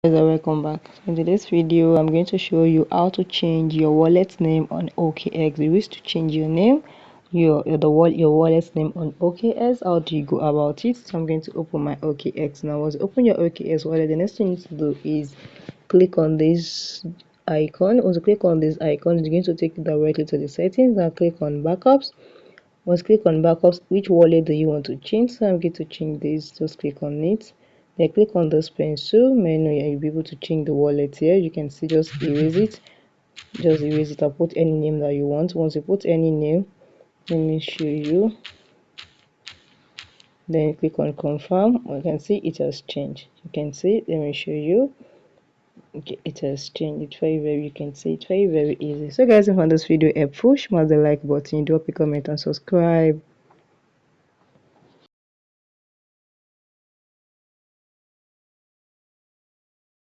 Guys, welcome back. In today's video I'm going to show you how to change your wallet name on OKX. You wish to change your name, your wallet's name on OKX. How do you go about it? So I'm going to open my OKX now. Once you open your OKX wallet, the next thing you need to do is click on this icon. Once you click on this icon, it's going to take you directly to the settings. Now click on backups. Once click on backups, which wallet do you want to change? So I'm going to change this. Just click on it. Then click on this pencil menu. You'll be able to change the wallet here. You can see, just erase it. Just erase it and put any name that you want. Once you put any name, let me show you. Then click on confirm. You can see it has changed. You can see, let me show you. Okay, it has changed. It's very you can see it's very easy. So guys, if you found this video helpful, smash the like button, drop a comment and subscribe.